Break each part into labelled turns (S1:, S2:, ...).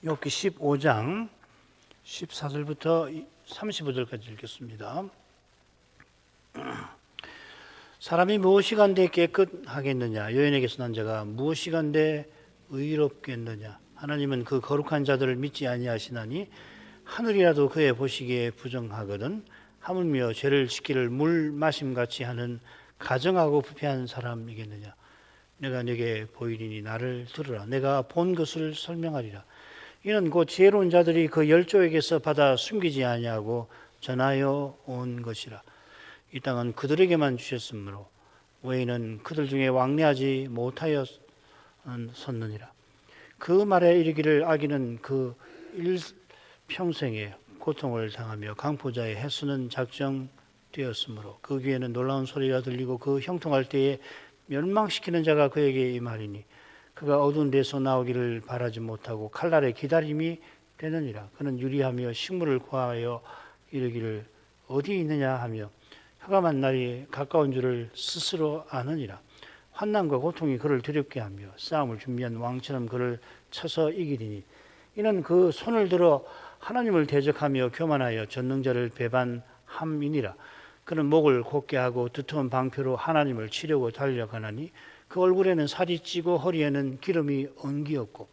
S1: 욥기 15장 14절부터 35절까지 읽겠습니다. 사람이 무엇이간데 깨끗하겠느냐? 여인에게서 난 자가 무엇이간데 의롭겠느냐? 하나님은 그 거룩한 자들을 믿지 아니하시나니 하늘이라도 그의 보시기에 부정하거든. 하물며 죄를 짓기를 물 마심같이 하는 가정하고 부패한 사람이겠느냐? 내가 네게 보이리니 나를 들으라. 내가 본 것을 설명하리라. 이는 곧 지혜로운 자들이 그 열조에게서 받아 숨기지 아니하고 전하여 온 것이라. 이 땅은 그들에게만 주셨으므로 외인은 그들 중에 왕래하지 못하여 섰느니라. 그 말에 이르기를 악인은 그 일평생에 고통을 당하며 강포자의 해수는 작정되었으므로 그 귀에는 놀라운 소리가 들리고 그 형통할 때에 멸망시키는 자가 그에게 임하리니 그가 어두운 데서 나오기를 바라지 못하고 칼날의 기다림이 되느니라. 그는 유리하며 식물을 구하여 이르기를 어디 있느냐 하며 흑암한 날이 가까운 줄을 스스로 아느니라. 환난과 고통이 그를 두렵게 하며 싸움을 준비한 왕처럼 그를 쳐서 이기리니 이는 그 손을 들어 하나님을 대적하며 교만하여 전능자를 배반함이니라. 그는 목을 곧게 하고 두터운 방패로 하나님을 치려고 달려가나니 그 얼굴에는 살이 찌고 허리에는 기름이 엉기었고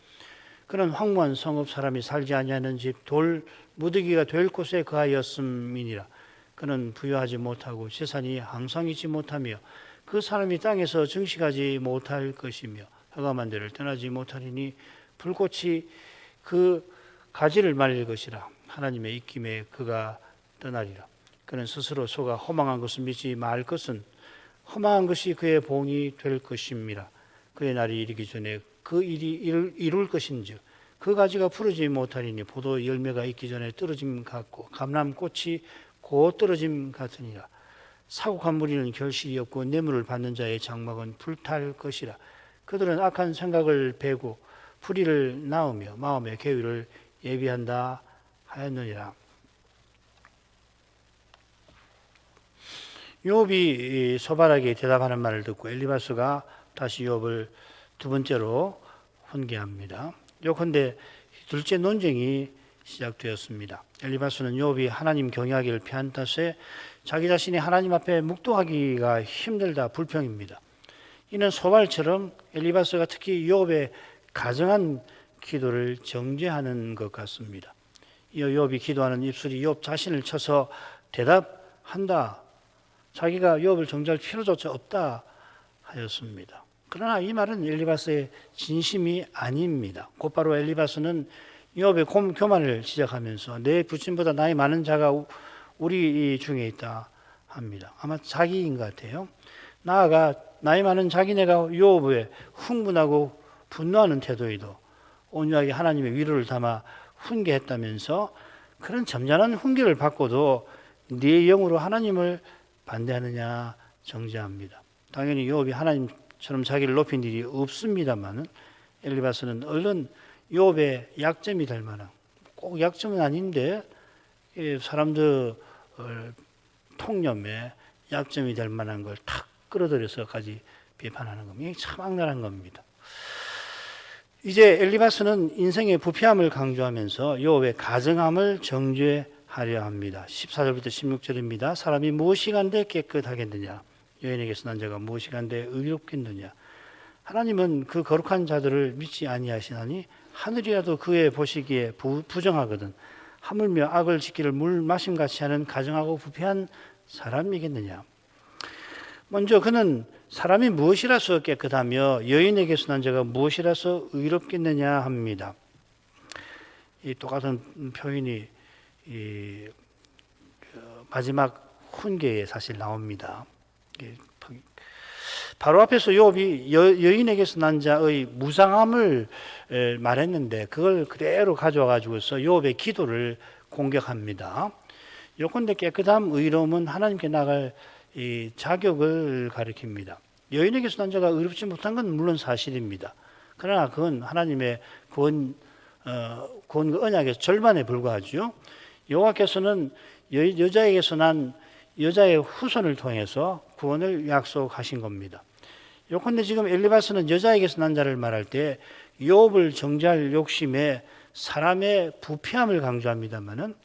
S1: 그는 황무한 성읍 사람이 살지 아니하는 집 돌 무더기가 될 곳에 거하였음이니라. 그는 부유하지 못하고 재산이 항상이지 못하며 그 사람이 땅에서 증식하지 못할 것이며 흑암한 데를 떠나지 못하리니 불꽃이 그 가지를 말릴 것이라. 하나님의 입김에 그가 떠나리라. 그는 스스로 속아 허망한 것을 믿지 말 것은 허망한 것이 그의 봉이 될 것입니다. 그의 날이 이르기 전에 그 일이 이룰 것인즉 그 가지가 푸르지 못하리니 포도 열매가 있기 전에 떨어짐 같고 감람꽃이 곧 떨어짐 같으니라. 사곡한 무리는 결실이 없고 뇌물을 받는 자의 장막은 불탈 것이라. 그들은 악한 생각을 베고 불의를 낳으며 마음의 계율을 예비한다 하였느니라. 욥이 소발하게 대답하는 말을 듣고 엘리바스가 다시 욥을 두 번째로 훈계합니다. 요컨대 둘째 논쟁이 시작되었습니다. 엘리바스는 욥이 하나님 경외하기를 피한 탓에 자기 자신이 하나님 앞에 묵도하기가 힘들다 불평입니다. 이는 소발처럼 엘리바스가 특히 욥의 가정한 기도를 정죄하는 것 같습니다. 이어 욥이 기도하는 입술이 욥 자신을 쳐서 대답한다. 자기가 욥을 정죄할 필요조차 없다 하였습니다. 그러나 이 말은 엘리바스의 진심이 아닙니다. 곧바로 엘리바스는 욥의 교만을 지적하면서 내 부친보다 나이 많은 자가 우리 중에 있다 합니다. 아마 자기인 것 같아요. 나아가 나이 많은 자기네가 욥에 흥분하고 분노하는 태도에도 온유하게 하나님의 위로를 담아 훈계했다면서 그런 점잖은 훈계를 받고도 네 영으로 하나님을 반대하느냐 정죄합니다. 당연히 욥이 하나님처럼 자기를 높인 일이 없습니다만 엘리바스는 얼른 욥의 약점이 될 만한, 꼭 약점은 아닌데 사람들 통념에 약점이 될 만한 걸 탁 끌어들여서까지 비판하는 겁니다. 이게 참 악랄한 겁니다. 이제 엘리바스는 인생의 부패함을 강조하면서 욥의 가증함을 정죄하려 합니다. 14절부터 16절입니다. 사람이 무엇이간데 깨끗하겠느냐? 여인에게서 난 자가 무엇이간데 의롭겠느냐? 하나님은 그 거룩한 자들을 믿지 아니하시나니 하늘이라도 그의 보시기에 부정하거든. 하물며 악을 짓기를 물 마심같이 하는 가증하고 부패한 사람이겠느냐? 먼저 그는 사람이 무엇이라서 깨끗하며 여인에게서 난 자가 무엇이라서 의롭겠느냐 합니다. 이 똑같은 표현이 마지막 훈계에 사실 나옵니다. 바로 앞에서 욥이 여인에게서 난 자의 무상함을 말했는데 그걸 그대로 가져와 가지고서 욥의 기도를 공격합니다. 요컨대 깨끗함, 의로움은 하나님께 나갈 이 자격을 가리킵니다. 여인에게서 난 자가 의롭지 못한 건 물론 사실입니다. 그러나 그건 하나님의 구원 언약의 절반에 불과하죠. 여호와께서는 여자에게서 난 여자의 후손을 통해서 구원을 약속하신 겁니다. 요컨대 지금 엘리바스는 여자에게서 난 자를 말할 때 욥을 정죄할 욕심에 사람의 부패함을 강조합니다만은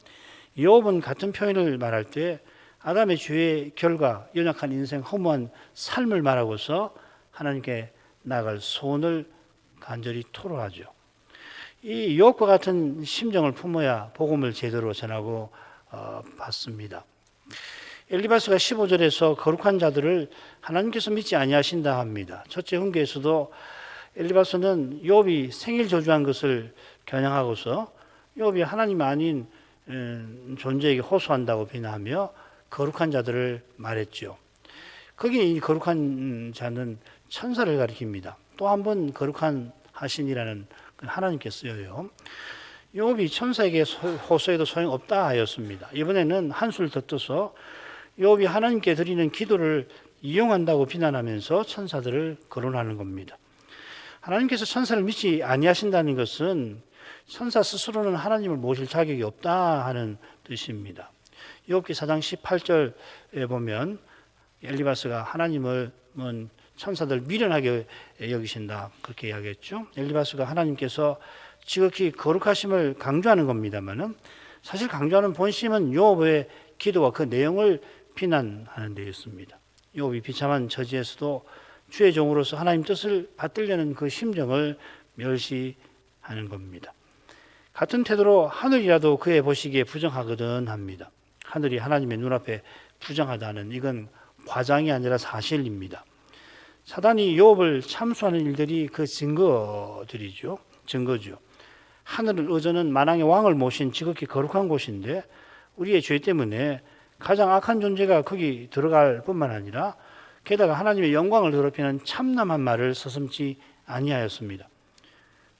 S1: 욥은 같은 표현을 말할 때 아담의 죄의 결과, 연약한 인생, 허무한 삶을 말하고서 하나님께 나아갈 소원을 간절히 토로하죠. 이 욥과 같은 심정을 품어야 복음을 제대로 전하고 받습니다. 엘리바스가 15절에서 거룩한 자들을 하나님께서 믿지 아니하신다 합니다. 첫째 훈계에서도 엘리바스는 욥이 생일 저주한 것을 겨냥하고서 욥이 하나님 아닌 존재에게 호소한다고 비난하며 거룩한 자들을 말했죠. 거기 이 거룩한 자는 천사를 가리킵니다. 또 한 번 거룩한 하신이라는 하나님께 쓰여요. 욥이 천사에게 호소해도 소용없다 하였습니다. 이번에는 한술 더 떠서 욥이 하나님께 드리는 기도를 이용한다고 비난하면서 천사들을 거론하는 겁니다. 하나님께서 천사를 믿지 아니하신다는 것은 천사 스스로는 하나님을 모실 자격이 없다 하는 뜻입니다. 욥기 4장 18절에 보면 엘리바스가 하나님을 천사들 미련하게 여기신다 그렇게 이야기했죠. 엘리바스가 하나님께서 지극히 거룩하심을 강조하는 겁니다만은 사실 강조하는 본심은 욥의 기도와 그 내용을 비난하는 데 있습니다. 욥이 비참한 처지에서도 주의 종으로서 하나님 뜻을 받들려는 그 심정을 멸시하는 겁니다. 같은 태도로 하늘이라도 그의 보시기에 부정하거든 합니다. 하늘이 하나님의 눈앞에 부정하다는 이건 과장이 아니라 사실입니다. 사단이 욥을 참수하는 일들이 그 증거죠. 하늘을 의저는 만왕의 왕을 모신 지극히 거룩한 곳인데 우리의 죄 때문에 가장 악한 존재가 거기 들어갈 뿐만 아니라 게다가 하나님의 영광을 더럽히는 참남한 말을 서슴지 아니하였습니다.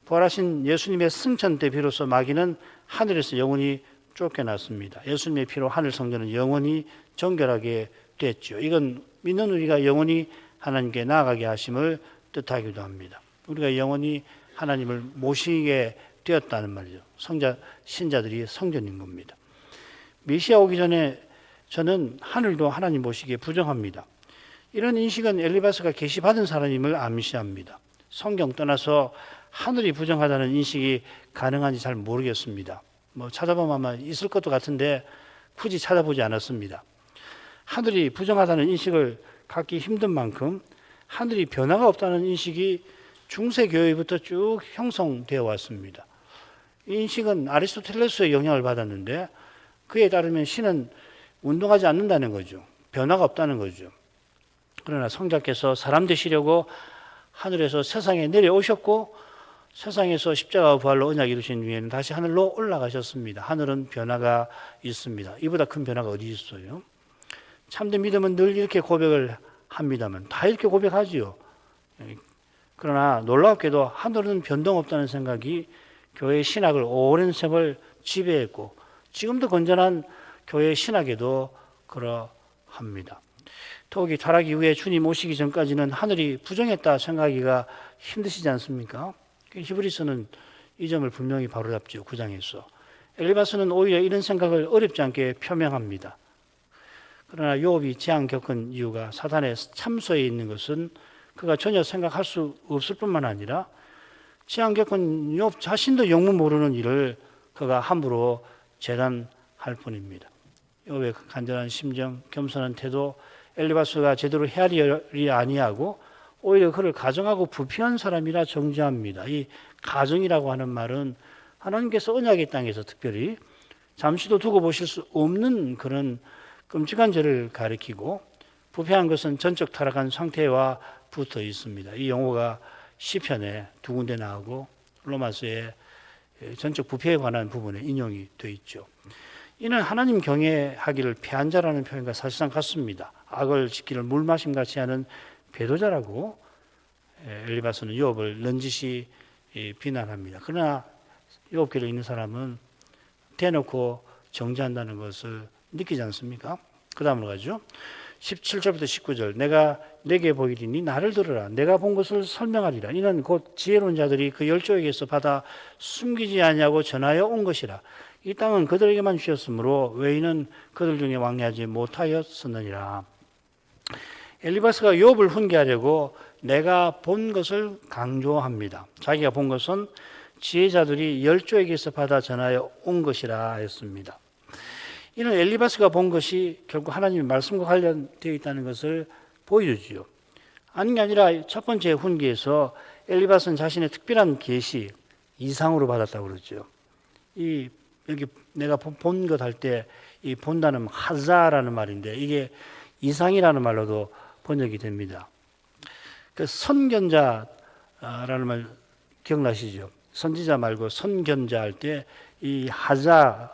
S1: 부활하신 예수님의 승천 때 비로소 마귀는 하늘에서 영원히 쫓겨났습니다. 예수님의 피로 하늘 성전은 영원히 정결하게 됐죠. 이건 믿는 우리가 영원히 하나님께 나아가게 하심을 뜻하기도 합니다. 우리가 영원히 하나님을 모시게 되었다는 말이죠. 신자들이 성전인 겁니다. 메시아 오기 전에 저는 하늘도 하나님 모시기에 부정합니다. 이런 인식은 엘리바스가 계시받은 사람임을 암시합니다. 성경 떠나서 하늘이 부정하다는 인식이 가능한지 잘 모르겠습니다. 찾아보면 아마 있을 것도 같은데 굳이 찾아보지 않았습니다. 하늘이 부정하다는 인식을 갖기 힘든 만큼 하늘이 변화가 없다는 인식이 중세교회부터 쭉 형성되어 왔습니다. 이 인식은 아리스토텔레스의 영향을 받았는데 그에 따르면 신은 운동하지 않는다는 거죠. 변화가 없다는 거죠. 그러나 성자께서 사람 되시려고 하늘에서 세상에 내려오셨고 세상에서 십자가와 부활로 언약 이루신 후에는 다시 하늘로 올라가셨습니다. 하늘은 변화가 있습니다. 이보다 큰 변화가 어디 있어요? 참된 믿음은 늘 이렇게 고백을 합니다만 다 이렇게 고백하지요. 그러나 놀랍게도 하늘은 변동 없다는 생각이 교회의 신학을 오랜 세월 지배했고 지금도 건전한 교회의 신학에도 그러합니다. 더욱이 타락 이후에 주님 오시기 전까지는 하늘이 부정했다 생각하기가 힘드시지 않습니까? 히브리서는 이 점을 분명히 바로잡죠. 9장에서. 엘리바스는 오히려 이런 생각을 어렵지 않게 표명합니다. 그러나 욥이 재앙 겪은 이유가 사단의 참소에 있는 것은 그가 전혀 생각할 수 없을 뿐만 아니라 재앙 겪은 욥 자신도 영문 모르는 일을 그가 함부로 재단할 뿐입니다. 욥의 간절한 심정, 겸손한 태도, 엘리바스가 제대로 헤아리지 아니하고 오히려 그를 가정하고 부패한 사람이라 정죄합니다. 이 가정이라고 하는 말은 하나님께서 언약의 땅에서 특별히 잠시도 두고 보실 수 없는 그런 끔찍한 죄를 가리키고 부패한 것은 전적 타락한 상태와 붙어 있습니다. 이 용어가 시편에 두 군데 나오고 로마서에 전적 부패에 관한 부분에 인용이 되어 있죠. 이는 하나님 경외하기를 패한 자라는 표현과 사실상 같습니다. 악을 지키를 물마심 같이 하는 배도자라고 엘리바스는 욥을 넌지시 비난합니다. 그러나 욥기를 읽는 사람은 대놓고 정죄한다는 것을 느끼지 않습니까? 그 다음으로 가죠. 17절부터 19절 내가 내게 보이리니 나를 들으라 내가 본 것을 설명하리라 이는 곧 지혜로운 자들이 그 열조에게서 받아 숨기지 아니하고 전하여 온 것이라 이 땅은 그들에게만 주셨으므로 외인은 그들 중에 왕래하지 못하였었느니라. 엘리바스가 욥을 훈계하려고 내가 본 것을 강조합니다. 자기가 본 것은 지혜자들이 열조에게서 받아 전하여 온 것이라 했습니다. 이는 엘리바스가 본 것이 결국 하나님의 말씀과 관련되어 있다는 것을 보여주지요. 아닌 게 아니라 첫 번째 훈계에서 엘리바스는 자신의 특별한 계시, 이상으로 받았다고 그러죠. 여기 내가 본 것 할 때 이 본다는 하자라는 말인데 이게 이상이라는 말로도 번역이 됩니다. 그 선견자라는 말 기억나시죠? 선지자 말고 선견자 할 때 이 하자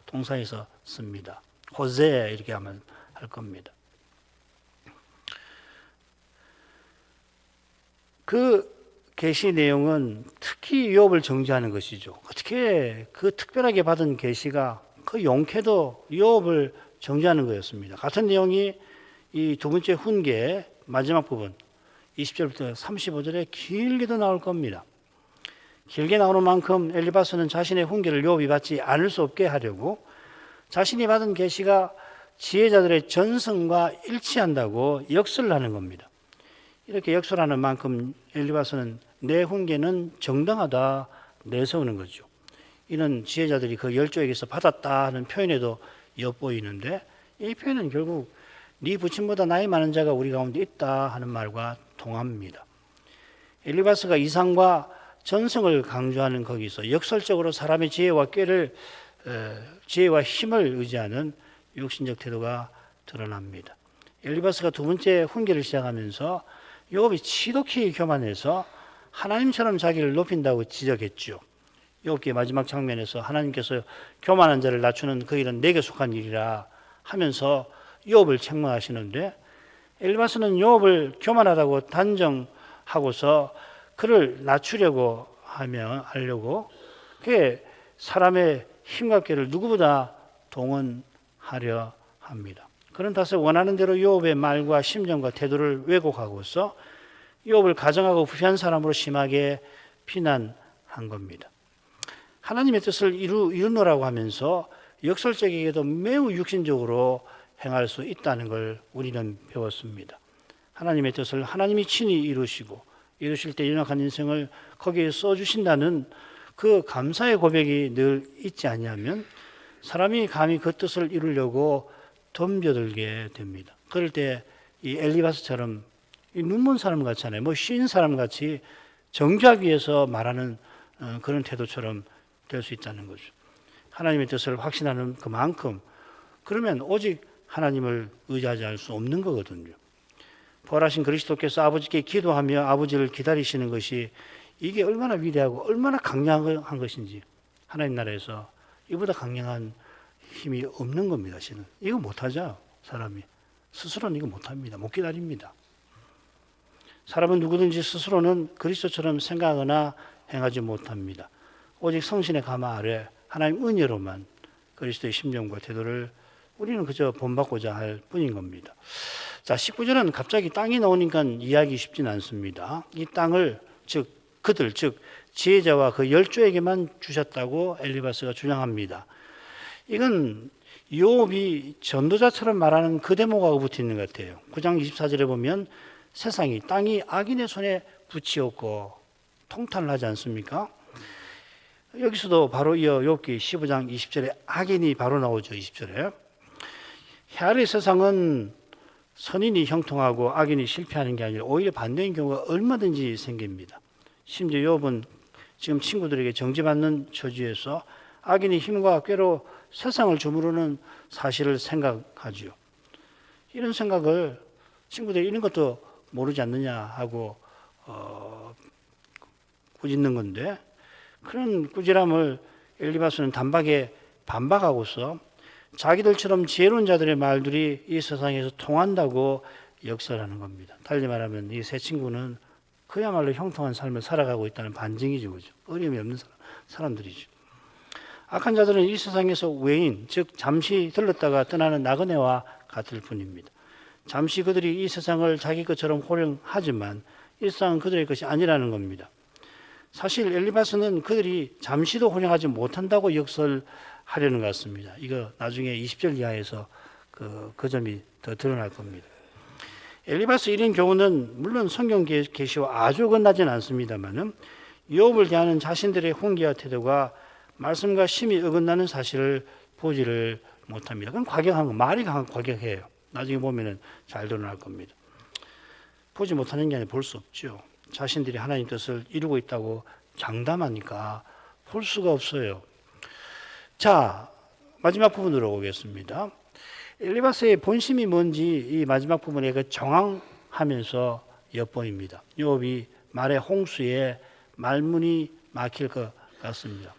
S1: 동사에서 씁니다. 호세 이렇게 하면 할 겁니다. 그 계시 내용은 특히 욥을 정죄하는 것이죠. 어떻게 그 특별하게 받은 계시가 그 용케도 욥을 정죄하는 거였습니다. 같은 내용이 이 두 번째 훈계의 마지막 부분 20절부터 35절에 길게도 나올 겁니다. 길게 나오는 만큼 엘리바스는 자신의 훈계를 욥이 받지 않을 수 없게 하려고 자신이 받은 계시가 지혜자들의 전성과 일치한다고 역설을 하는 겁니다. 이렇게 역설하는 만큼 엘리바스는 내 훈계는 정당하다 내세우는 거죠. 이는 지혜자들이 그 열조에게서 받았다 하는 표현에도 엿보이는데 이 표현은 결국 네 부친보다 나이 많은 자가 우리 가운데 있다 하는 말과 동합니다. 엘리바스가 이상과 전성을 강조하는 거기서 역설적으로 사람의 지혜와 지혜와 힘을 의지하는 육신적 태도가 드러납니다. 엘리바스가 두 번째 훈계를 시작하면서 욥이 지독히 교만해서 하나님처럼 자기를 높인다고 지적했죠. 욥기의 마지막 장면에서 하나님께서 교만한 자를 낮추는 그 일은 내게 속한 일이라 하면서 욥을 책망하시는데 엘리바스는 욥을 교만하다고 단정하고서 그를 낮추려고 하려고 그게 사람의 힘과 꾀를 누구보다 동원하려 합니다. 그런 탓에 원하는 대로 욥의 말과 심정과 태도를 왜곡하고서 욥을 가정하고 부패한 사람으로 심하게 비난한 겁니다. 하나님의 뜻을 이루노라고 하면서 역설적이게도 매우 육신적으로 행할 수 있다는 걸 우리는 배웠습니다. 하나님의 뜻을 하나님이 친히 이루실 때 연약한 인생을 거기에 써주신다는 그 감사의 고백이 늘 있지 아니하면 사람이 감히 그 뜻을 이루려고 덤벼들게 됩니다. 그럴 때 이 엘리바스처럼 눈먼 사람 같잖아요. 쉰 사람 같이 정죄하기 위해서 말하는 그런 태도처럼 될 수 있다는 거죠. 하나님의 뜻을 확신하는 그만큼 그러면 오직 하나님을 의지하지 않을 수 없는 거거든요. 부활하신 그리스도께서 아버지께 기도하며 아버지를 기다리시는 것이 이게 얼마나 위대하고 얼마나 강력한 것인지 하나님 나라에서 이보다 강력한 힘이 없는 겁니다. 저는 이거 못하죠. 사람이 스스로는 이거 못합니다. 못 기다립니다. 사람은 누구든지 스스로는 그리스도처럼 생각하거나 행하지 못합니다. 오직 성신의 가마 아래 하나님 은혜로만 그리스도의 심정과 태도를 우리는 그저 본받고자 할 뿐인 겁니다. 자, 19절은 갑자기 땅이 나오니까 이해하기 쉽진 않습니다. 이 땅을 즉 지혜자와 그 열조에게만 주셨다고 엘리바스가 주장합니다. 이건 욥이 전도자처럼 말하는 그 대목하고 붙어 있는 것 같아요. 9장 24절에 보면 땅이 악인의 손에 붙이었고 통탄을 하지 않습니까? 여기서도 바로 이어 욥기 15장 20절에 악인이 바로 나오죠. 20절에 헤아릴 세상은 선인이 형통하고 악인이 실패하는 게 아니라 오히려 반대인 경우가 얼마든지 생깁니다. 심지어 욥은 지금 친구들에게 정죄받는 처지에서 악인이 힘과 꾀로 세상을 주무르는 사실을 생각하죠. 이런 생각을 친구들이 이런 것도 모르지 않느냐 하고 꾸짖는 건데 그런 꾸지람을 엘리바스는 단박에 반박하고서 자기들처럼 지혜로운 자들의 말들이 이 세상에서 통한다고 역설하는 겁니다. 달리 말하면 이 세 친구는 그야말로 형통한 삶을 살아가고 있다는 반증이죠. 그죠? 어려움이 없는 사람들이죠. 악한 자들은 이 세상에서 외인, 즉 잠시 들렀다가 떠나는 나그네와 같을 뿐입니다. 잠시 그들이 이 세상을 자기 것처럼 호령하지만 이 세상은 그들의 것이 아니라는 겁니다. 사실 엘리바스는 그들이 잠시도 호령하지 못한다고 역설하려는 것 같습니다. 이거 나중에 20절 이하에서 그 점이 더 드러날 겁니다. 엘리바스 이런 경우는 물론 성경 계시와 아주 건나진 않습니다만은 욥을 대하는 자신들의 훈계와 태도가 말씀과 심히 어긋나는 사실을 보지를 못합니다. 그건 과격한 거, 말이 과격해요. 나중에 보면은 잘 드러날 겁니다. 보지 못하는 게 아니라 볼 수 없죠. 자신들이 하나님 뜻을 이루고 있다고 장담하니까 볼 수가 없어요. 자, 마지막 부분으로 오겠습니다. 엘리바스의 본심이 뭔지 이 마지막 부분에 정황하면서 엿보입니다. 욥이 말의 홍수에 말문이 막힐 것 같습니다.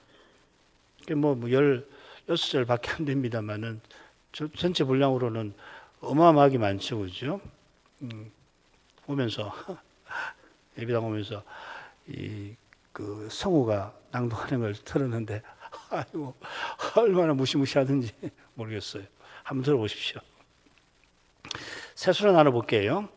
S1: 뭐 16절밖에 안 됩니다만은 전체 분량으로는 어마어마하게 많죠, 그죠? 오면서 예배당 오면서 그 성우가 낭독하는 걸 들었는데 아이고 얼마나 무시무시하든지 모르겠어요. 한번 들어보십시오. 세수로 나눠볼게요.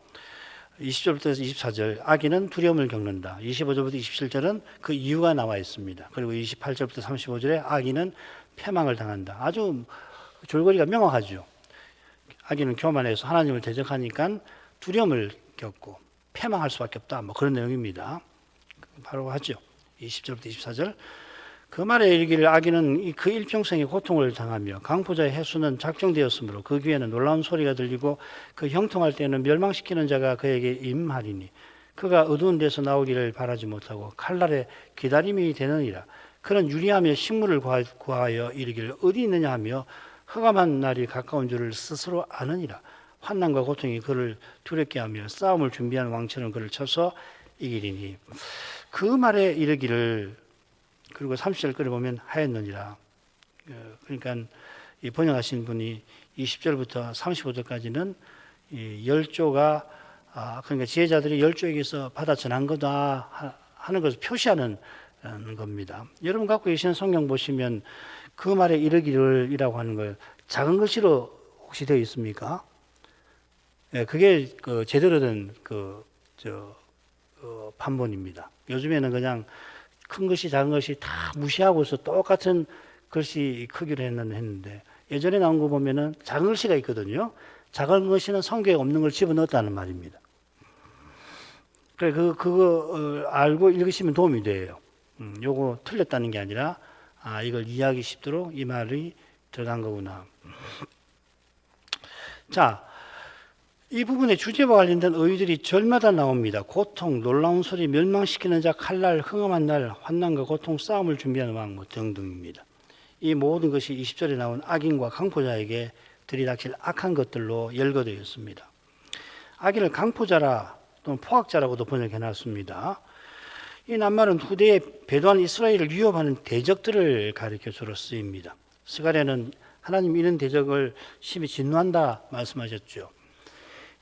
S1: 20절부터 24절 아기는 두려움을 겪는다. 25절부터 27절은 그 이유가 나와 있습니다. 그리고 28절부터 35절에 아기는 패망을 당한다. 아주 줄거리가 명확하죠. 아기는 교만해서 하나님을 대적하니까 두려움을 겪고 패망할 수밖에 없다. 뭐 그런 내용입니다. 바로 하죠. 20절부터 24절 그 말에 이르기를 아기는 그 일평생의 고통을 당하며 강포자의 해수는 작정되었으므로 그 귀에는 놀라운 소리가 들리고 그 형통할 때는 멸망시키는 자가 그에게 임하리니 그가 어두운 데서 나오기를 바라지 못하고 칼날에 기다림이 되느니라. 그는 유리하며 식물을 구하여 이르기를 어디 있느냐 하며 흑암한 날이 가까운 줄을 스스로 아느니라. 환난과 고통이 그를 두렵게 하며 싸움을 준비하는 왕처럼 그를 쳐서 이기리니 그 말에 이르기를 그리고 30절까지 보면 하였느니라. 그러니까 이 번역하신 분이 20절부터 35절까지는 이 열조가 그러니까 지혜자들이 열조에게서 받아 전한 거다 하는 것을 표시하는 겁니다. 여러분 갖고 계시는 성경 보시면 그 말에 이르기를이라고 하는 걸 작은 글씨로 혹시 되어 있습니까? 그게 제대로 된 판본입니다. 요즘에는 그냥 큰 것이 작은 것이 다 무시하고서 똑같은 글씨 크기로 했는데 예전에 나온 거 보면은 작은 글씨가 있거든요. 작은 글씨는 성경에 없는 걸 집어넣었다는 말입니다. 그래 그거 알고 읽으시면 도움이 돼요. 요거 틀렸다는 게 아니라 이걸 이해하기 쉽도록 이 말이 들어간 거구나. 자, 이 부분의 주제와 관련된 어휘들이 절마다 나옵니다. 고통, 놀라운 소리, 멸망시키는 자, 칼날, 흥엄한 날, 환난과 고통, 싸움을 준비하는 왕 등등입니다. 이 모든 것이 20절에 나온 악인과 강포자에게 들이닥칠 악한 것들로 열거되어 있습니다. 악인을 강포자라 또는 포악자라고도 번역해놨습니다. 이 낱말은 후대에 배도한 이스라엘을 위협하는 대적들을 가리켜 주로 쓰입니다. 스가랴는 하나님 이런 대적을 심히 진노한다 말씀하셨죠.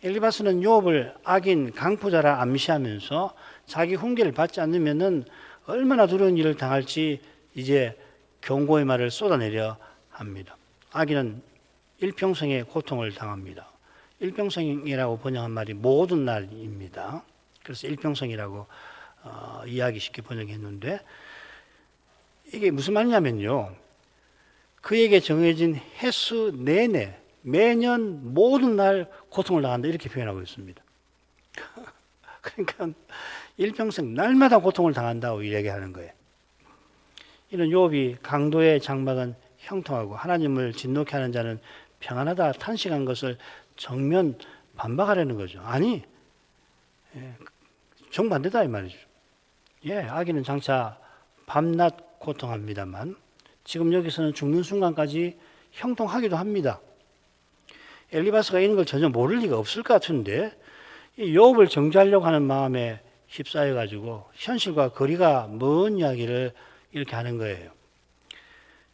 S1: 엘리바스는 욥을 악인 강포자라 암시하면서 자기 훈계를 받지 않으면은 얼마나 두려운 일을 당할지 이제 경고의 말을 쏟아내려 합니다. 악인은 일평생의 고통을 당합니다. 일평생이라고 번역한 말이 모든 날입니다. 그래서 일평생이라고 이해하기 쉽게 번역했는데 이게 무슨 말이냐면요. 그에게 정해진 횟수 내내 매년 모든 날 고통을 당한다 이렇게 표현하고 있습니다. 그러니까 일평생 날마다 고통을 당한다고 이야기하는 거예요. 이는 욥이 강도의 장막은 형통하고 하나님을 진노케 하는 자는 평안하다 탄식한 것을 정면 반박하려는 거죠. 아니, 정반대다 이 말이죠. 악인은 장차 밤낮 고통합니다만 지금 여기서는 죽는 순간까지 형통하기도 합니다. 엘리바스가 이런 걸 전혀 모를 리가 없을 것 같은데 이 욥을 정죄하려고 하는 마음에 휩싸여 가지고 현실과 거리가 먼 이야기를 이렇게 하는 거예요.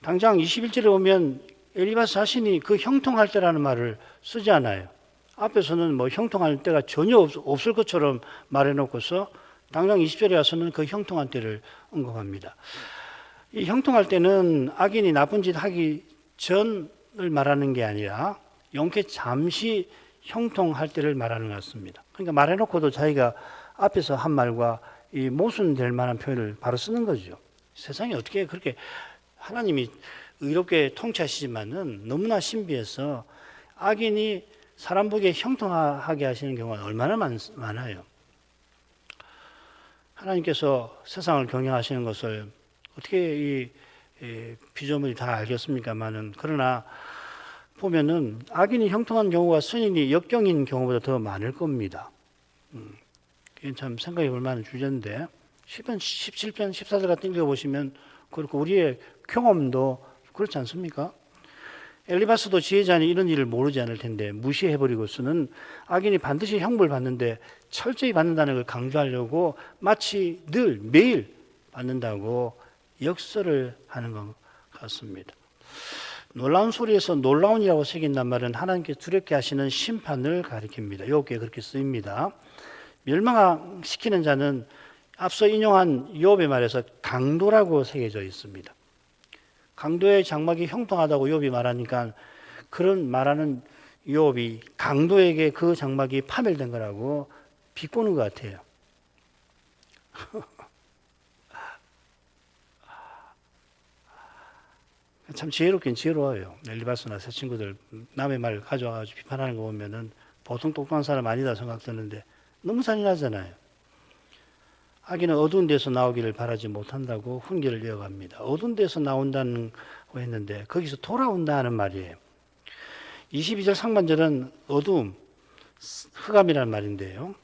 S1: 당장 21절에 보면 엘리바스 자신이 그 형통할 때라는 말을 쓰지 않아요. 앞에서는 뭐 형통할 때가 전혀 없을 것처럼 말해놓고서 당장 20절에 와서는 그 형통한 때를 언급합니다. 이 형통할 때는 악인이 나쁜 짓 하기 전을 말하는 게 아니라 용케 잠시 형통할 때를 말하는 것 같습니다. 그러니까 말해놓고도 자기가 앞에서 한 말과 이 모순될 만한 표현을 바로 쓰는 거죠. 세상에 어떻게 그렇게 하나님이 의롭게 통치하시지만은 너무나 신비해서 악인이 사람 보기에 형통하게 하시는 경우가 얼마나 많아요. 하나님께서 세상을 경영하시는 것을 어떻게 이 피조물이 다 알겠습니까만은, 그러나 보면은 악인이 형통한 경우가 선인이 역경인 경우보다 더 많을 겁니다. 이게 참 생각해 볼 만한 주제인데, 10편, 17편, 14절 같은 거 읽어보시면 그렇고 우리의 경험도 그렇지 않습니까? 엘리바스도 지혜자니 이런 일을 모르지 않을 텐데 무시해버리고서는 악인이 반드시 형벌 받는데 철저히 받는다는 걸 강조하려고 마치 늘 매일 받는다고 역설을 하는 것 같습니다. 놀라운 소리에서 놀라운이라고 새긴단 말은 하나님께 두렵게 하시는 심판을 가리킵니다. 욥기에 그렇게 쓰입니다. 멸망시키는 자는 앞서 인용한 욥의 말에서 강도라고 새겨져 있습니다. 강도의 장막이 형통하다고 욥이 말하니까 그런 말하는 욥이 강도에게 그 장막이 파멸된 거라고 비꼬는 것 같아요. 참 지혜롭긴 지혜로워요. 엘리바스나 새 친구들 남의 말 가져와가지고 비판하는 거 보면은 보통 똑똑한 사람 아니다 생각드는데 너무 잔인하잖아요. 악인은 어두운 데서 나오기를 바라지 못한다고 훈계를 이어갑니다. 어두운 데서 나온다는 거 했는데 거기서 돌아온다는 말이에요. 22절 상반절은 어두움, 흑암이라는 말인데요.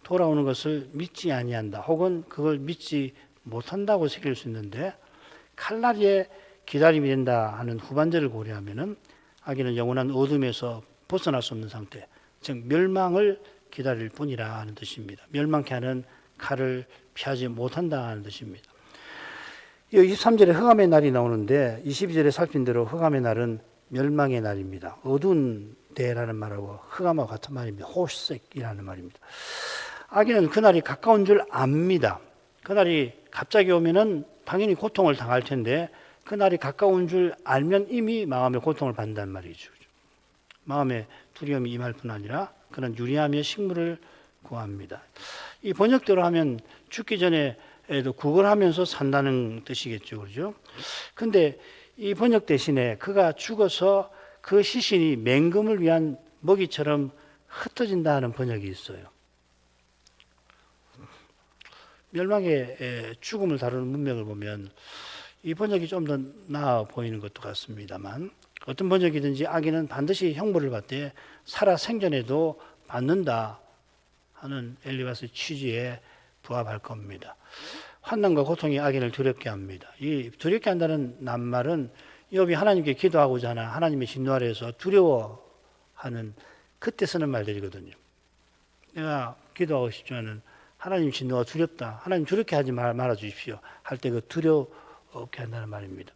S1: 돌아오는 것을 믿지 아니한다 혹은 그걸 믿지 못한다고 새길 수 있는데 칼날의 기다림이 된다 하는 후반절을 고려하면은 악인은 영원한 어둠에서 벗어날 수 없는 상태, 즉 멸망을 기다릴 뿐이라 하는 뜻입니다. 멸망케 하는 칼을 피하지 못한다는 뜻입니다. 23절에 흑암의 날이 나오는데 22절에 살핀 대로 흑암의 날은 멸망의 날입니다. 어두운 데라는 말하고 흑암과 같은 말입니다. 호색이라는 말입니다. 악인은 그날이 가까운 줄 압니다. 그날이 갑자기 오면은 당연히 고통을 당할 텐데 그날이 가까운 줄 알면 이미 마음의 고통을 받는다는 말이죠. 마음의 두려움이 임할 뿐 아니라 그는 유리하며 식물을 구합니다. 이 번역대로 하면 죽기 전에도 구걸하면서 산다는 뜻이겠죠. 그죠? 근데 이 번역 대신에 그가 죽어서 그 시신이 맹금을 위한 먹이처럼 흩어진다는 번역이 있어요. 멸망의 죽음을 다루는 문맥을 보면 이 번역이 좀 더 나아 보이는 것도 같습니다만 어떤 번역이든지 악인은 반드시 형벌을 받되 살아 생전에도 받는다 하는 엘리바스의 취지에 부합할 겁니다. 환난과 고통이 악인을 두렵게 합니다. 이 두렵게 한다는 낱말은 욥이 하나님께 기도하고자 하나 하나님의 진노 아래에서 두려워하는 그때 쓰는 말들이거든요. 내가 기도하고 싶지만은 하나님 진노가 두렵다. 하나님 두렵게 하지 말아 주십시오. 할 때 그 두렵게 한다는 말입니다.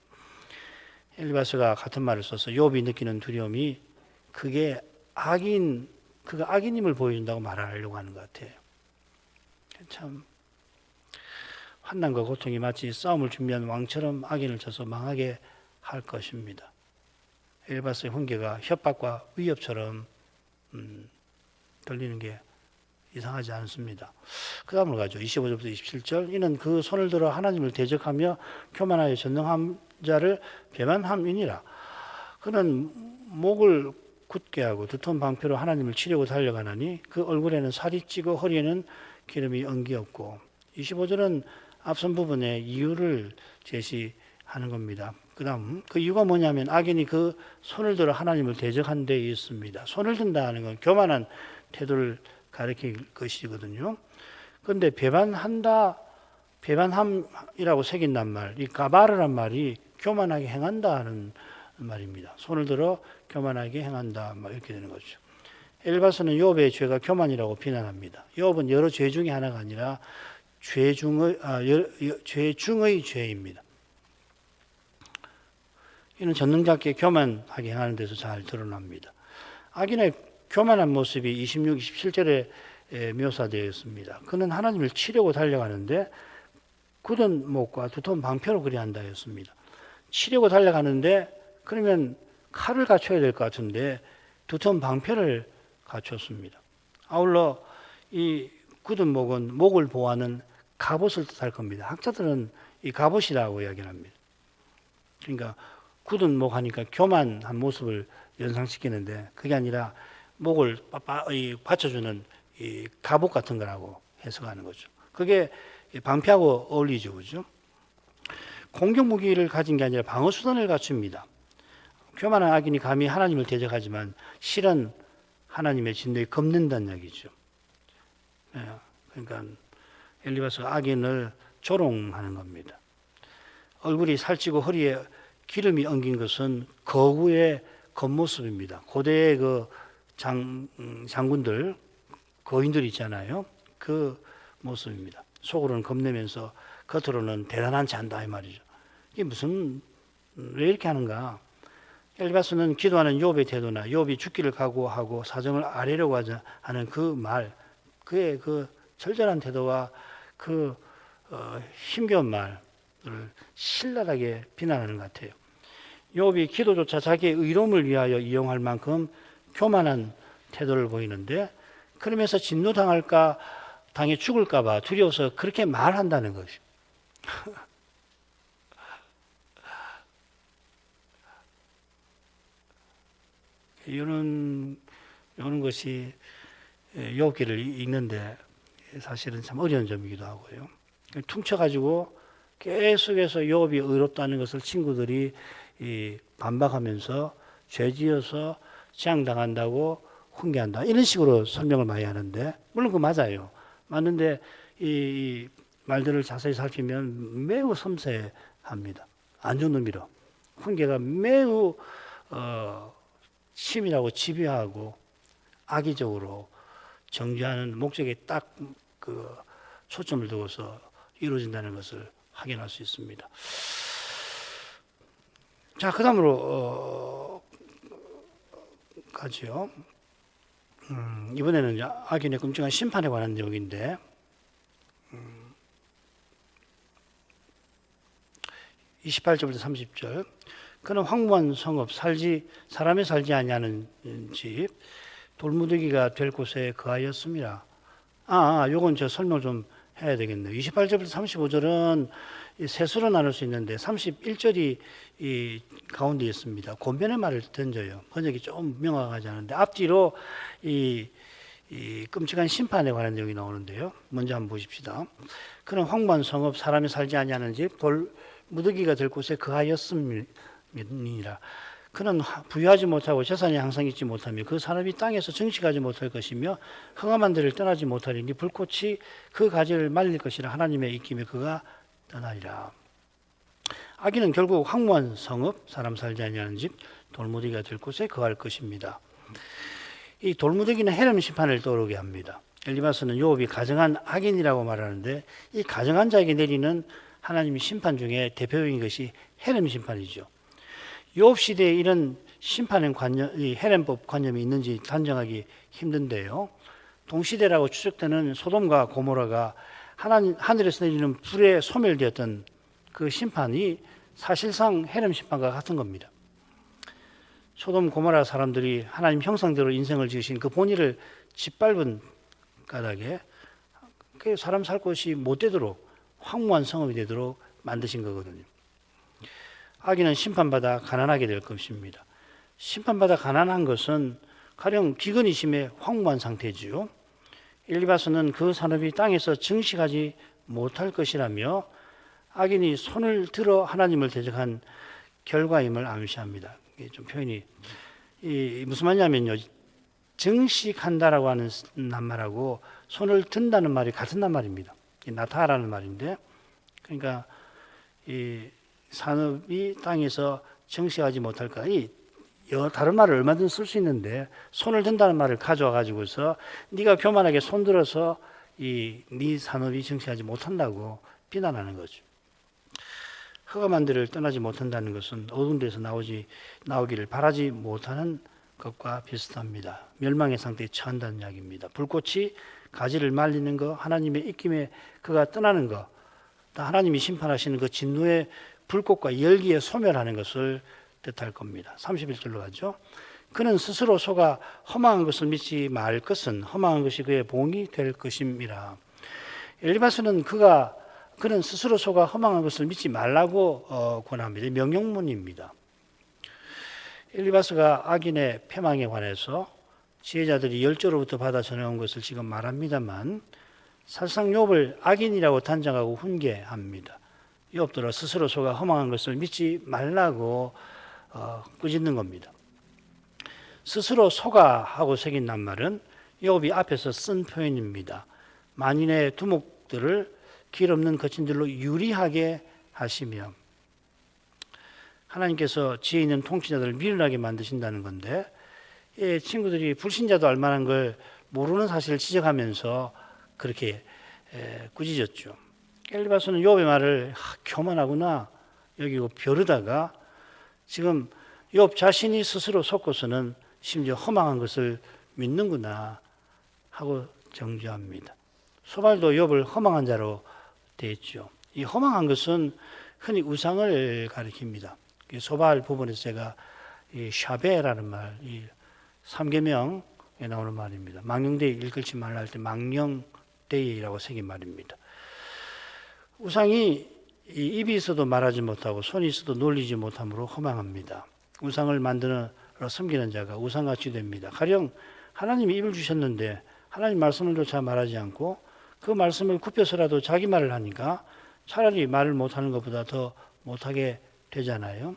S1: 엘리바스가 같은 말을 써서 욥이 느끼는 두려움이 그게 그가 악인임을 보여준다고 말하려고 하는 것 같아요. 참 환난과 고통이 마치 싸움을 준비한 왕처럼 악인을 쳐서 망하게 할 것입니다. 엘리바스의 훈계가 협박과 위협처럼 들리는 게 이상하지 않습니다. 그 다음으로 가죠. 25절부터 27절. 이는 그 손을 들어 하나님을 대적하며 교만하여 전능한 자를 배반함이니라. 그는 목을 굳게 하고 두터운 방패로 하나님을 치려고 달려가나니 그 얼굴에는 살이 찌고 허리에는 기름이 엉기었고. 25절은 앞선 부분에 이유를 제시하는 겁니다. 그 다음 그 이유가 뭐냐면 악인이 그 손을 들어 하나님을 대적한 데 있습니다. 손을 든다는 건 교만한 태도를 가리킬 것이거든요. 그런데 배반함이라고 새긴단 말, 이 가바르란 말이 교만하게 행한다 하는 말입니다. 손을 들어 교만하게 행한다, 이렇게 되는 거죠. 엘바스는 욥의 죄가 교만이라고 비난합니다. 욥은 여러 죄 중에 하나가 아니라 죄 중의 죄입니다. 이는 전능자께 교만하게 행하는 데서 잘 드러납니다. 악인의 교만한 모습이 26, 27절에 묘사되어 있습니다. 그는 하나님을 치려고 달려가는데 굳은 목과 두터운 방패로 그리 한다 했습니다. 치려고 달려가는데 그러면 칼을 갖춰야 될 것 같은데 두터운 방패를 갖췄습니다. 아울러 이 굳은 목은 목을 보호하는 갑옷을 뜻할 겁니다. 학자들은 이 갑옷이라고 이야기를 합니다. 그러니까 굳은 목 하니까 교만한 모습을 연상시키는데 그게 아니라 목을 받쳐주는 이 갑옷 같은 거라고 해석하는 거죠. 그게 방패하고 어울리죠, 그죠? 공격 무기를 가진 게 아니라 방어 수단을 갖춥니다. 교만한 악인이 감히 하나님을 대적하지만 실은 하나님의 진노에 겁낸다는 얘기죠. 그러니까 엘리바스가 악인을 조롱하는 겁니다. 얼굴이 살찌고 허리에 기름이 엉긴 것은 거구의 겉모습입니다. 고대의 그 장군들, 거인들 있잖아요. 그 모습입니다. 속으로는 겁내면서 겉으로는 대단한 잔다 이 말이죠. 이게 왜 이렇게 하는가? 엘리바스는 기도하는 욥의 태도나 욥이 죽기를 각오하고 사정을 아뢰려고 하는 그 말, 그의 그 절절한 태도와 그 힘겨운 말을 신랄하게 비난하는 것 같아요. 욥이 기도조차 자기의 의로움을 위하여 이용할 만큼 교만한 태도를 보이는데, 그러면서 진노당할까 당해 죽을까 봐 두려워서 그렇게 말한다는 것이. 이런 것이 욥기를 읽는데 사실은 참 어려운 점이기도 하고요. 퉁쳐가지고 계속해서 욥이 의롭다는 것을 친구들이 반박하면서 죄지어서 재앙당한다고 훈계한다, 이런 식으로 설명을 많이 하는데, 물론 그거 맞아요. 맞는데 이 말들을 자세히 살피면 매우 섬세합니다. 안 좋은 의미로 훈계가 매우 치밀하고 집요하고 악의적으로 정죄하는 목적에 딱 그 초점을 두고서 이루어진다는 것을 확인할 수 있습니다. 자, 그 다음으로 가지요. 이번에는 악인의 끔찍한 심판에 관한 내용인데, 28절부터 30절. 그는 황무한 성읍, 사람이 살지 아니하는 집, 돌무더기가 될 곳에 거하였습니다. 요건 저 설명 좀 해야 되겠네요. 28절부터 35절은 셋으로 나눌 수 있는데 31절이 이 가운데 있습니다. 권변의 말을 던져요. 번역이 좀 명확하지 않은데 앞뒤로 이 끔찍한 심판에 관한 내용이 나오는데요. 먼저 한번 보십시다. 그는 황무한 성읍, 사람이 살지 아니하는 집, 돌무더기가 될 곳에 거하였습니다. 그는 부유하지 못하고 재산이 항상 있지 못하며 그 사람이 땅에서 정식하지 못할 것이며 흑암한 데를 떠나지 못하리니 불꽃이 그 가지를 말릴 것이라 하나님의 입김에 그가 떠나리라. 악인은 결국 황무한 성읍, 사람 살지 아니하는 집, 돌무더기가 될 곳에 거할 것입니다. 이 돌무더기는 헤름 심판을 떠오르게 합니다. 엘리바스는 욥이 가정한 악인이라고 말하는데, 이 가정한 자에게 내리는 하나님의 심판 중에 대표적인 것이 헤름 심판이죠. 욥 시대에 이런 심판의 관념, 이 헤렘법 관념이 있는지 단정하기 힘든데요. 동시대라고 추측되는 소돔과 고모라가 하늘에서 내리는 불에 소멸되었던 그 심판이 사실상 헤렘 심판과 같은 겁니다. 소돔 고모라 사람들이 하나님 형상대로 인생을 지으신 그 본의를 짓밟은 까닭에 사람 살 곳이 못 되도록, 황무한 성읍이 되도록 만드신 거거든요. 악인은 심판받아 가난하게 될 것입니다. 심판받아 가난한 것은 가령 기근이 심해 황무한 상태지요. 엘리바스는 그 산업이 땅에서 증식하지 못할 것이라며 악인이 손을 들어 하나님을 대적한 결과임을 암시합니다. 이게 좀 표현이 무슨 말이냐면요, 증식한다라고 하는 낱말하고 손을 든다는 말이 같은 낱말입니다. 나타라는 말인데, 그러니까 이 산업이 땅에서 정식하지 못할까? 다른 말을 얼마든지 쓸 수 있는데 손을 든다는 말을 가져와 가지고서 네가 교만하게 손들어서 네 산업이 정식하지 못한다고 비난하는 거죠. 흑암한 데를 떠나지 못한다는 것은 어두운 데서 나오기를 바라지 못하는 것과 비슷합니다. 멸망의 상태에 처한다는 이야기입니다. 불꽃이 가지를 말리는 것, 하나님의 입김에 그가 떠나는 것, 하나님이 심판하시는 그 진노의 불꽃과 열기에 소멸하는 것을 뜻할 겁니다. 31절로 가죠. 그는 스스로 속아 허망한 것을 믿지 말 것은 허망한 것이 그의 봉이 될 것임이라. 엘리바스는 그는 스스로 속아 허망한 것을 믿지 말라고 권합니다. 명령문입니다. 엘리바스가 악인의 패망에 관해서 지혜자들이 열조로부터 받아 전해온 것을 지금 말합니다만, 사실상 욥을 악인이라고 단정하고 훈계합니다. 욥들은 스스로 속아 허망한 것을 믿지 말라고 꾸짖는 겁니다. 스스로 속아 하고 새긴 낱말은 욥이 앞에서 쓴 표현입니다. 만인의 두목들을 길 없는 거친들로 유리하게 하시며, 하나님께서 지혜 있는 통치자들을 미련하게 만드신다는 건데, 친구들이 불신자도 알 만한 걸 모르는 사실을 지적하면서 그렇게 꾸짖었죠. 엘리바스는 욥의 말을 교만하구나 여기고 벼르다가 지금 욥 자신이 스스로 속고서는 심지어 허망한 것을 믿는구나 하고 정죄합니다. 소발도 욥을 허망한 자로 되었죠. 이 허망한 것은 흔히 우상을 가리킵니다. 소발 부분에서 제가 이 샤베라는 말, 이 3계명에 나오는 말입니다. 망령되이 일컬지 말라 할 때 망령되이라고 새긴 말입니다. 우상이 입이 있어도 말하지 못하고 손이 있어도 놀리지 못함으로 허망합니다. 우상을 만드는 섬기는 자가 우상같이 됩니다. 가령 하나님이 입을 주셨는데 하나님 말씀을 조차 말하지 않고 그 말씀을 굽혀서라도 자기 말을 하니까 차라리 말을 못하는 것보다 더 못하게 되잖아요.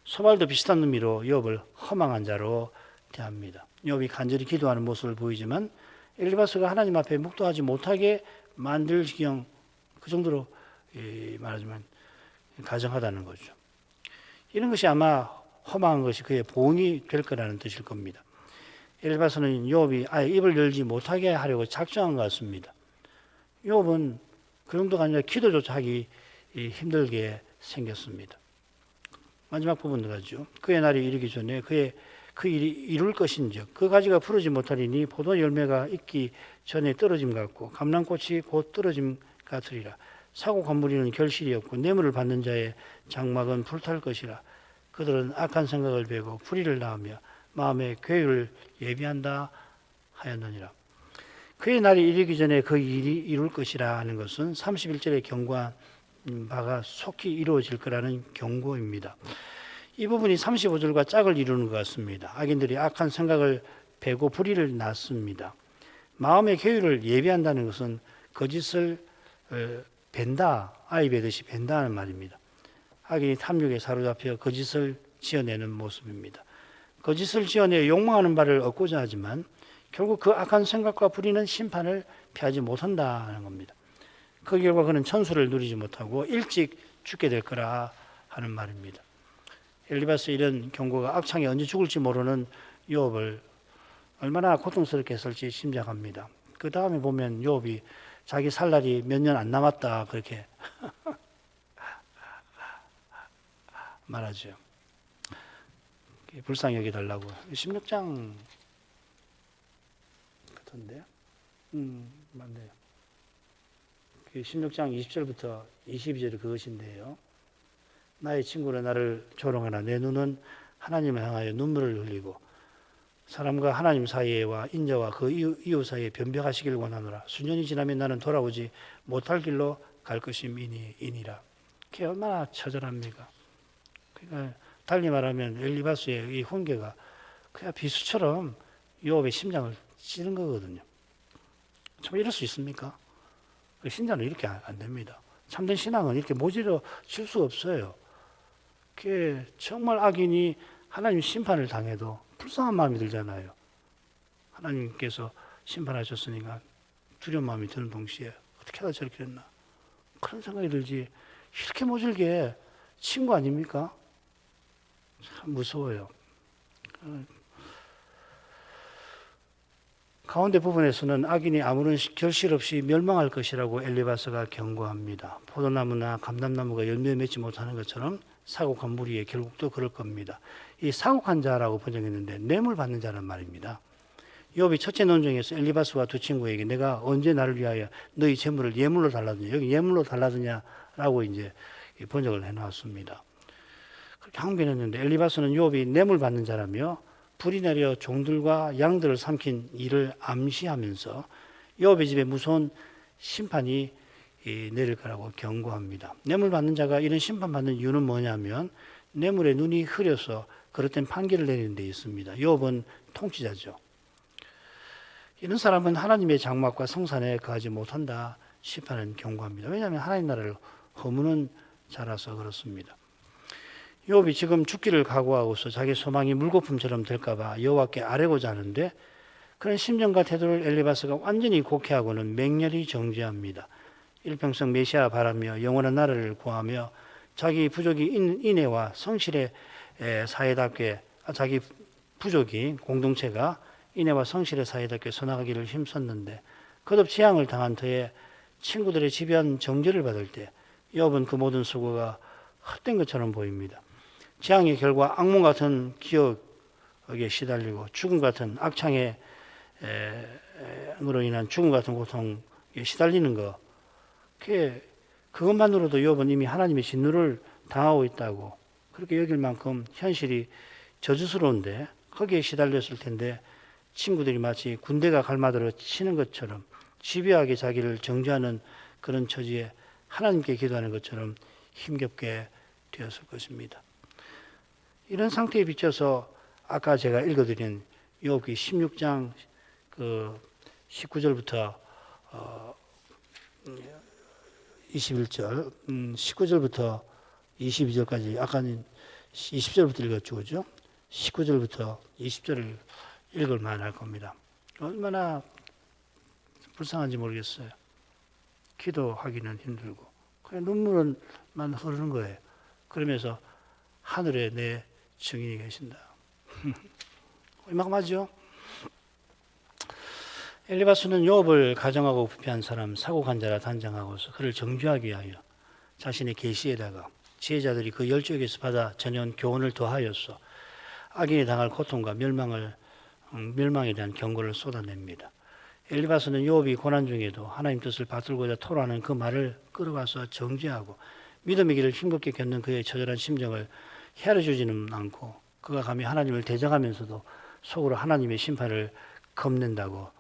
S1: 소발도 비슷한 의미로 욥을 허망한 자로 대합니다. 욥이 간절히 기도하는 모습을 보이지만 엘리바스가 하나님 앞에 묵도하지 못하게 만들 지경, 그 정도로 말하자면 가정하다는 거죠. 이런 것이 아마 허망한 것이 그의 보응이 될 거라는 뜻일 겁니다. 엘리바스는 욥이 아예 입을 열지 못하게 하려고 작정한 것 같습니다. 욥은 그 정도가 아니라 기도조차 하기 힘들게 생겼습니다. 마지막 부분 들어가죠. 그의 날이 이르기 전에 그 일이 이룰 것인즉 그 가지가 푸르지 못하리니 포도 열매가 익기 전에 떨어짐 같고 감람꽃이 곧 떨어짐 같으리라. 사고 건물이는 결실이 없고 뇌물을 받는 자의 장막은 불탈 것이라. 그들은 악한 생각을 베고 불의를 낳으며 마음의 괴유를 예비한다 하였느니라. 그의 날이 이르기 전에 그 일이 이룰 것이라 하는 것은 31절에 경고한 바가 속히 이루어질 거라는 경고입니다. 이 부분이 35절과 짝을 이루는 것 같습니다. 악인들이 악한 생각을 베고 불의를 낳습니다. 마음의 괴유를 예비한다는 것은 거짓을 벤다, 아이 베듯이 벤다는 말입니다. 악인이 탐욕에 사로잡혀 거짓을 지어내는 모습입니다. 거짓을 지어내 욕망하는 바를 얻고자 하지만 결국 그 악한 생각과 불의는 심판을 피하지 못한다는 겁니다. 그 결과 그는 천수를 누리지 못하고 일찍 죽게 될 거라 하는 말입니다. 엘리바스의 이런 경고가 악창에 언제 죽을지 모르는 욥을 얼마나 고통스럽게 했을지 짐작합니다. 그 다음에 보면 욥이 자기 살 날이 몇 년 안 남았다 그렇게 말하죠. 불쌍히 여겨달라고. 16장 같은데요? 맞네요. 16장 20절부터 22절이 그것인데요. 나의 친구는 나를 조롱하나 내 눈은 하나님을 향하여 눈물을 흘리고 사람과 하나님 사이에와 인자와 그 이웃 사이에 변벽하시길 원하노라. 수년이 지나면 나는 돌아오지 못할 길로 갈 것임이니라. 그게 얼마나 처절합니까? 그러니까 달리 말하면 엘리바스의 이 훈계가 그냥 비수처럼 욥의 심장을 찌른 거거든요. 참 이럴 수 있습니까? 신자는 이렇게 안 됩니다. 참된 신앙은 이렇게 모질러 칠 수 없어요. 그게 정말 악인이 하나님 심판을 당해도 불쌍한 마음이 들잖아요. 하나님께서 심판하셨으니까 두려운 마음이 드는 동시에 어떻게 하다 저렇게 됐나 그런 생각이 들지 이렇게 모질게 친구 아닙니까? 참 무서워요. 가운데 부분에서는 악인이 아무런 결실 없이 멸망할 것이라고 엘리바스가 경고합니다. 포도나무나 감람나무가 열매 맺지 못하는 것처럼 사곡한 무리에 결국도 그럴 겁니다. 이 사곡한 자라고 번역했는데 뇌물 받는 자란 말입니다. 욥이 첫째 논쟁에서 엘리바스와 두 친구에게 내가 언제 나를 위하여 너희 재물을 예물로 달라드냐, 여기 예물로 달라드냐라고 이제 번역을 해놨습니다. 그렇게 항변했는데 엘리바스는 욥이 뇌물 받는 자라며 불이 내려 종들과 양들을 삼킨 일을 암시하면서 욥의 집에 무서운 심판이 내릴 거라고 경고합니다. 뇌물 받는 자가 이런 심판받는 이유는 뭐냐면 뇌물에 눈이 흐려서 그릇된 판결을 내리는 데 있습니다. 욥은 통치자죠. 이런 사람은 하나님의 장막과 성산에 거하지 못한다 시판은 경고합니다. 왜냐하면 하나님 나라를 허무는 자라서 그렇습니다. 욥이 지금 죽기를 각오하고서 자기 소망이 물거품처럼 될까봐 여호와께 아뢰고자 하는데 그런 심정과 태도를 엘리바스가 완전히 곡해하고는 맹렬히 정죄합니다. 일평생 메시아 바라며 영원한 나라를 구하며 자기 부족이 인애와 성실의 사회답게 자기 부족이 공동체가 인애와 성실의 사회답게 선악하기를 힘썼는데 거듭 재앙을 당한 터에 친구들의 집요한 정죄를 받을 때 욥은 그 모든 수고가 헛된 것처럼 보입니다. 재앙의 결과 악몽 같은 기억에 시달리고 죽음 같은 악창에 으로 인한 죽음 같은 고통에 시달리는 것, 그것만으로도 욥은 이미 하나님의 진노를 당하고 있다고 그렇게 여길 만큼 현실이 저주스러운데 거기에 시달렸을 텐데 친구들이 마치 군대가 갈마들어 치는 것처럼 집요하게 자기를 정죄하는 그런 처지에 하나님께 기도하는 것처럼 힘겹게 되었을 것입니다. 이런 상태에 비춰서 아까 제가 읽어드린 욥기 16장 19절부터 21절, 19절부터 22절까지 아까는 20절부터 읽었죠, 그죠? 19절부터 20절을 읽을 만할 겁니다. 얼마나 불쌍한지 모르겠어요. 기도하기는 힘들고 그냥 눈물만 흐르는 거예요. 그러면서 하늘에 내 증인이 계신다. 이만큼 하죠. 엘리바스는 욥을 가정하고 부패한 사람, 사고간자라 단정하고서 그를 정죄하기 위하여 자신의 계시에다가 지혜자들이 그 열조에게서 받아 전해온 교훈을 더하여서 악인이 당할 고통과 멸망에 대한 경고를 쏟아냅니다. 엘리바스는 욥이 고난 중에도 하나님 뜻을 받들고자 토로하는 그 말을 끌어와서 정죄하고 믿음의 길을 힘겹게 겪는 그의 처절한 심정을 헤아려주지는 않고 그가 감히 하나님을 대적하면서도 속으로 하나님의 심판을 겁낸다고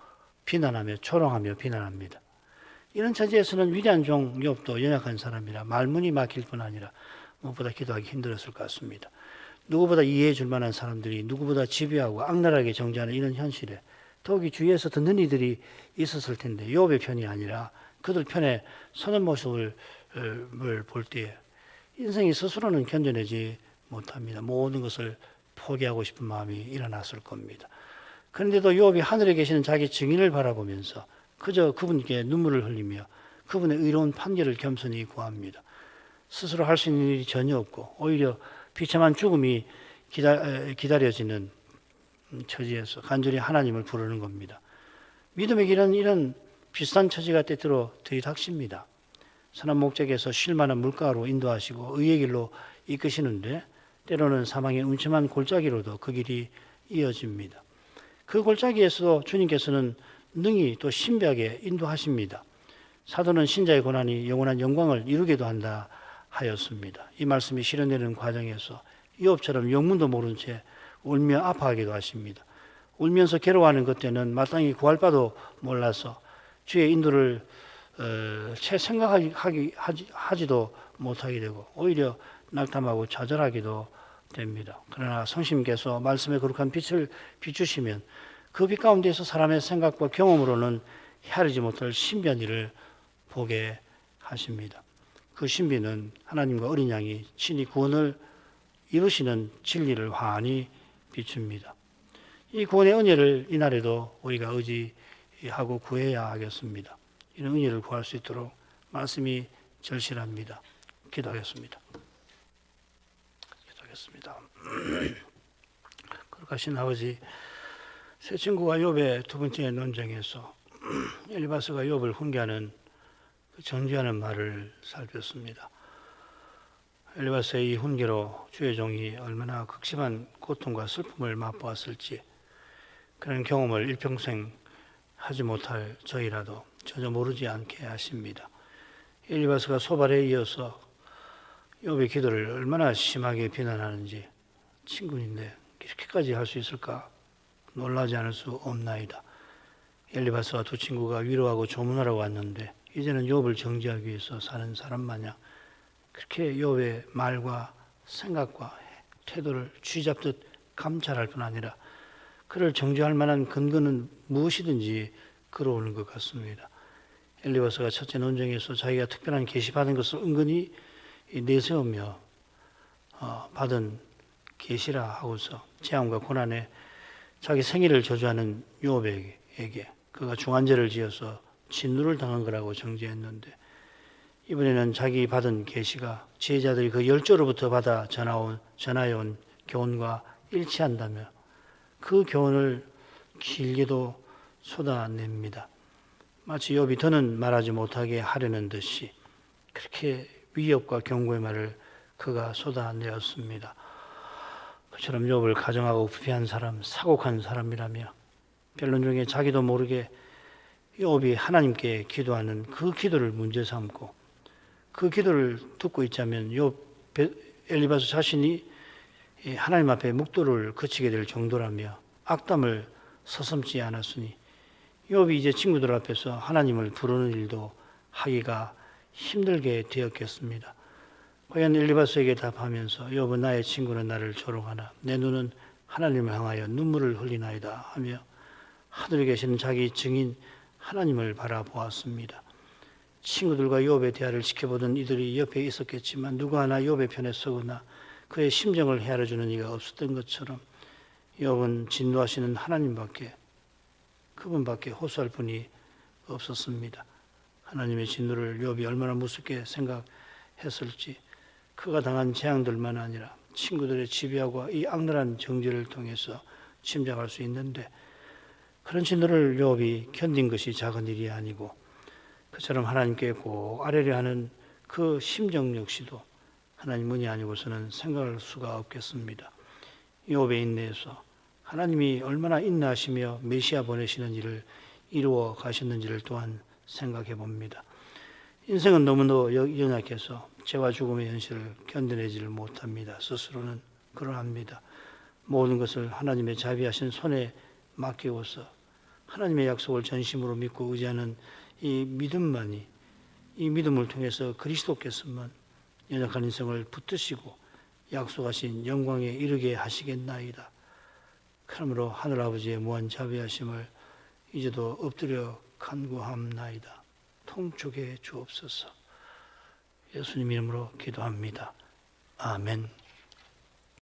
S1: 비난하며 조롱하며 비난합니다. 이런 처지에서는 위대한 종 욥도 연약한 사람이라 말문이 막힐 뿐 아니라 무엇보다 기도하기 힘들었을 것 같습니다. 누구보다 이해해 줄 만한 사람들이 누구보다 집요하고 악랄하게 정죄하는 이런 현실에 더욱이 주위에서 듣는 이들이 있었을 텐데 욥의 편이 아니라 그들 편에 서는 모습을 볼 때에 인생이 스스로는 견뎌내지 못합니다. 모든 것을 포기하고 싶은 마음이 일어났을 겁니다. 그런데도 욥이 하늘에 계시는 자기 증인을 바라보면서 그저 그분께 눈물을 흘리며 그분의 의로운 판결을 겸손히 구합니다. 스스로 할 수 있는 일이 전혀 없고 오히려 비참한 죽음이 기다려지는 처지에서 간절히 하나님을 부르는 겁니다. 믿음의 길은 이런 비슷한 처지가 때때로 들이닥칩니다. 선한 목적에서 쉴만한 물가로 인도하시고 의의 길로 이끄시는데 때로는 사망의 음침한 골짜기로도 그 길이 이어집니다. 그 골짜기에서도 주님께서는 능히 또 신비하게 인도하십니다. 사도는 신자의 고난이 영원한 영광을 이루기도 한다 하였습니다. 이 말씀이 실현되는 과정에서 욥처럼 영문도 모른 채 울며 아파하기도 하십니다. 울면서 괴로워하는 그때는 마땅히 구할 바도 몰라서 주의 인도를 채 생각하지도 못하게 되고 오히려 낙담하고 좌절하기도 됩니다. 그러나 성심께서 말씀의 거룩한 빛을 비추시면 그 빛 가운데서 사람의 생각과 경험으로는 헤아리지 못할 신비한 일을 보게 하십니다. 그 신비는 하나님과 어린 양이 친히 구원을 이루시는 진리를 환히 비춥니다. 이 구원의 은혜를 이날에도 우리가 의지하고 구해야 하겠습니다. 이런 은혜를 구할 수 있도록 말씀이 절실합니다. 기도하겠습니다. 거룩하신 아버지, 새 친구와 욥의 두 번째 논쟁에서 엘리바스가 욥을 훈계하는 그 정죄하는 말을 살폈습니다. 엘리바스의 이 훈계로 주의 종이 얼마나 극심한 고통과 슬픔을 맛보았을지 그런 경험을 일평생 하지 못할 저희라도 전혀 모르지 않게 하십니다. 엘리바스가 소발에 이어서 욥의 기도를 얼마나 심하게 비난하는지 친구인데 이렇게까지 할 수 있을까 놀라지 않을 수 없나이다. 엘리바스와 두 친구가 위로하고 조문하러 왔는데 이제는 욥을 정죄하기 위해서 사는 사람 마냥 그렇게 욥의 말과 생각과 태도를 쥐잡듯 감찰할 뿐 아니라 그를 정죄할 만한 근거는 무엇이든지 끌어오는 것 같습니다. 엘리바스가 첫째 논쟁에서 자기가 특별한 계시 받은 것을 은근히 내세우며 받은 계시라 하고서 재앙과 고난에 자기 생일을 저주하는 요업에게 그가 중한죄를 지어서 진노를 당한 거라고 정죄했는데, 이번에는 자기 받은 계시가 지혜자들이 그 열조로부터 받아 전하여온 교훈과 일치한다며 그 교훈을 길게도 쏟아냅니다. 마치 욥이 더는 말하지 못하게 하려는 듯이 그렇게 위협과 경고의 말을 그가 쏟아내었습니다. 그처럼 욥을 가정하고 부패한 사람, 사곡한 사람이라며 변론 중에 자기도 모르게 욥이 하나님께 기도하는 그 기도를 문제 삼고 그 기도를 듣고 있자면 엘리바스 자신이 하나님 앞에 묵도를 그치게 될 정도라며 악담을 서슴지 않았으니 욥이 이제 친구들 앞에서 하나님을 부르는 일도 하기가 힘들게 되었겠습니다. 과연 엘리바스에게 답하면서 욥은 나의 친구는 나를 조롱하나 내 눈은 하나님을 향하여 눈물을 흘리나이다 하며 하늘에 계시는 자기 증인 하나님을 바라보았습니다. 친구들과 욥의 대화를 지켜보던 이들이 옆에 있었겠지만 누구 하나 욥의 편에 서거나 그의 심정을 헤아려주는 이가 없었던 것처럼 욥은 진노하시는 그분밖에 호소할 분이 없었습니다. 하나님의 진노를 욥이 얼마나 무섭게 생각했을지, 그가 당한 재앙들만 아니라 친구들의 지배하고 이 악랄한 정죄를 통해서 짐작할 수 있는데, 그런 진노를 욥이 견딘 것이 작은 일이 아니고 그처럼 하나님께 꼭 아뢰려 하는 그 심정 역시도 하나님은이 아니고서는 생각할 수가 없겠습니다. 욥의 인내에서 하나님이 얼마나 인내하시며 메시아 보내시는 일을 이루어 가셨는지를 또한 생각해 봅니다. 인생은 너무도 연약해서 죄와 죽음의 현실을 견뎌내지를 못합니다. 스스로는 그러합니다. 모든 것을 하나님의 자비하신 손에 맡기고서 하나님의 약속을 전심으로 믿고 의지하는 이 믿음을 통해서 그리스도께서만 연약한 인생을 붙드시고 약속하신 영광에 이르게 하시겠나이다. 그러므로 하늘아버지의 무한 자비하심을 이제도 엎드려 간구함나이다. 통촉해 주옵소서. 예수님 이름으로 기도합니다. 아멘.